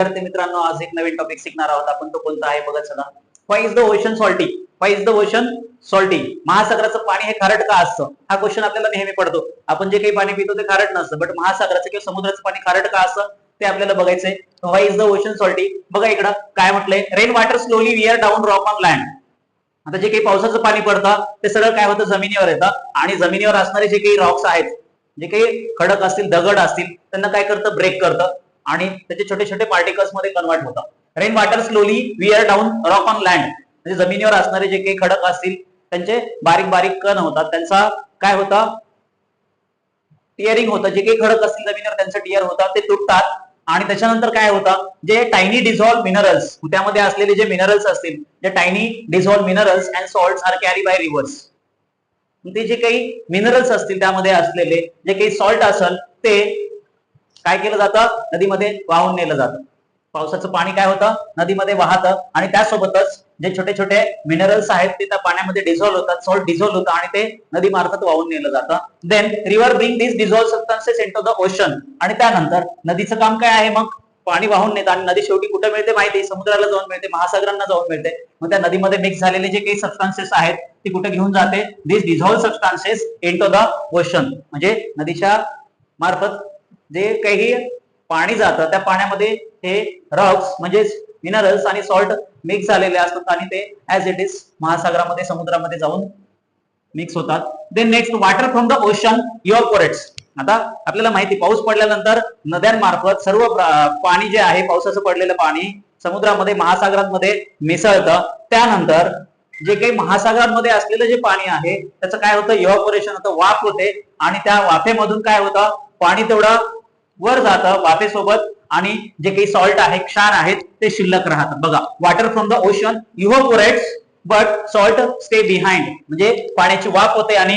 विद्यार्थी मित्रांनो, आज एक नवीन टॉपिक शिकणार आहोत आपण. तो कोणता आहे बघा चला. Why is the ocean salty? Why is the ocean salty? महासागराचं पाणी हे खारट का असतं? हा क्वेश्चन आपल्याला नेहमी पडतो. आपण जे काही पाणी पितो ते खारट नसतं, बट महासागराचं किंवा समुद्राचं पाणी खारट का असतं ते आपल्याला बघायचंय. व्हाय इज द ओशन सॉल्टी? बघा इकडं काय म्हटलंय, rain water slowly where down rock on land. आता जे काही पावसाचं पाणी पडतं ते सगळं काय होतं, जमिनीवर येतं, आणि जमिनीवर असणारे जे काही रॉक्स आहेत, जे काही खडक असतील, दगड असतील, त्यांना काय करतं, ब्रेक करतं आणि त्याचे छोटे छोटे पार्टिकल्स मध्ये कन्वर्ट होतात. Rain water slowly where down rock on land, म्हणजे जमिनीवर असणारे जे काही खडक असतील त्यांचे बारीक बारीक कण होतात, त्यांचा काय होतं, टिअरिंग होतं. जे काही खडक असतील जमिनीवर त्यांचं टिअर होतात, ते तुटतात. आणि त्याच्यानंतर काय होतं, जे टायनी डिझॉल्व मिनरल्स, त्यामध्ये असलेले जे मिनरल्स असतील, जे tiny dissolve minerals and salts are carry by rivers. ते जे काही मिनरल्स असतील त्यामध्ये असलेले जे काही सॉल्ट असेल ते काय केलं जातं, नदीमध्ये वाहून नेलं जातं. पावसाचं पाणी काय होतं, नदीमध्ये वाहतं, आणि त्यासोबतच जे छोटे छोटे मिनरल्स आहेत ते त्या पाण्यामध्ये डिझॉल्व होतात, सॉल्ट डिझॉल्व होतं, आणि ते नदी मार्फत वाहून नेलं जातं. Then river bring this dissolve substances into the ocean. आणि त्यानंतर नदीचं काम काय आहे, मग पाणी वाहून नेतं, आणि नदी शेवटी कुठे मिळते माहिती, समुद्राला जाऊन मिळते, महासागरांना जाऊन मिळते. मग त्या नदीमध्ये मिक्स झालेले जे काही सबस्टन्सेस आहेत ते कुठे घेऊन जाते, this dissolve substances into the ocean. म्हणजे नदीच्या मार्फत जे काही पाणी जातं त्या पाण्यामध्ये हे रॉक्स म्हणजे मिनरल्स आणि सॉल्ट मिक्स झालेले असतात, आणि ते ऍज इट इज महासागरामध्ये, समुद्रामध्ये जाऊन मिक्स होतात. Then next, water from the ocean evaporates. आता आपल्याला माहिती, पाऊस पडल्यानंतर नद्यांमार्फत सर्व पाणी जे आहे, पावसाचं पडलेलं पाणी समुद्रामध्ये, महासागरांमध्ये मिसळतं. त्यानंतर जे काही महासागरांमध्ये असलेलं जे पाणी आहे त्याचं काय होतं, इव्हॅपोरेशन होतं, वाफ होते, आणि त्या वाफेमधून काय होतं, पाणी तेवढं वर जातं वाफेसोबत, आणि जे काही सॉल्ट आहे, क्षार आहेत, ते शिल्लक राहतात. बघा, water from the ocean evaporates but salt stay behind. म्हणजे पाण्याची वाफ होते आणि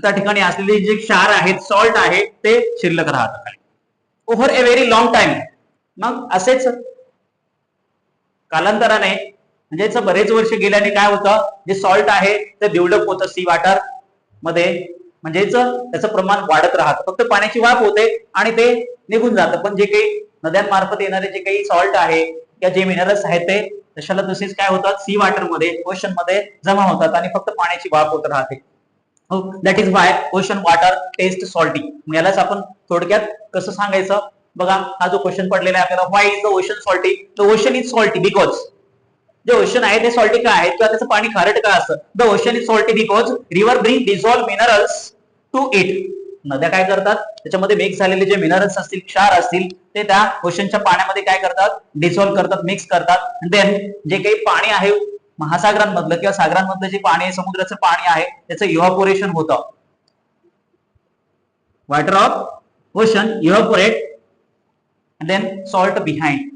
त्या ठिकाणी असलेले जे क्षार आहेत, सॉल्ट आहे, ते शिल्लक राहतात ओव्हर ए व्हेरी लॉंग टाइम. मग असेच कालांतराने, म्हणजेच बरेच वर्ष गेल्याने काय होतं, जे सॉल्ट आहे ते डेव्हलप होतं सी वॉटर मध्ये, म्हणजेच त्याचं प्रमाण वाढत राहतं. फक्त पाण्याची वाफ होते आणि ते निघून जातं, पण जे काही नद्यांमार्फत येणारे जे काही सॉल्ट आहे किंवा जे मिनरल्स आहेत ते तशाला तसेच काय होतात, सी वॉटर मध्ये, ओशन मध्ये जमा होतात, आणि फक्त पाण्याची वाफ होत राहते. That is why ocean water taste salty. यालाच आपण थोडक्यात कसं सांगायचं बघा, हा जो क्वेश्चन पडलेला आहे आपल्याला, why is the ocean salty? The ocean is salty because, जे ओशन आहे ते सॉल्टी का आहे, किंवा त्याचं पाणी खारट का असतं? The ocean is salty because river bring dissolve minerals to it. नद्या काय करतात, त्याच्यामध्ये मिक्स झालेले जे मिनरल्स असतील, क्षार असतील, ते त्या ओशनच्या पाण्यामध्ये काय करतात, डिझॉल्व करतात, मिक्स करतात. देन जे काही पाणी आहे महासागरांमधलं किंवा सागरांमधलं जे पाणी आहे, समुद्राचं पाणी आहे, त्याचं इव्हॅपोरेशन होतं. Water of ocean evaporate then salt behind.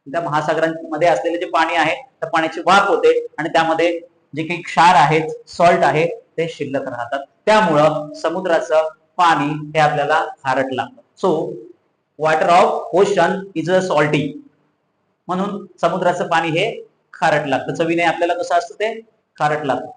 त्या महासागरांमध्ये असलेले जे पाणी आहे त्या पाण्याची वाफ होते, आणि त्यामध्ये जे काही क्षार आहेत, सॉल्ट आहे, ते शिल्लक राहतात. त्यामुळं समुद्राचं पाणी हे आपल्याला खारट लागतं. So water of ocean is a salty. म्हणून समुद्राचं पाणी हे खारट लागतं, चवीने आपल्याला कसं असतं, ते खारट लागतं.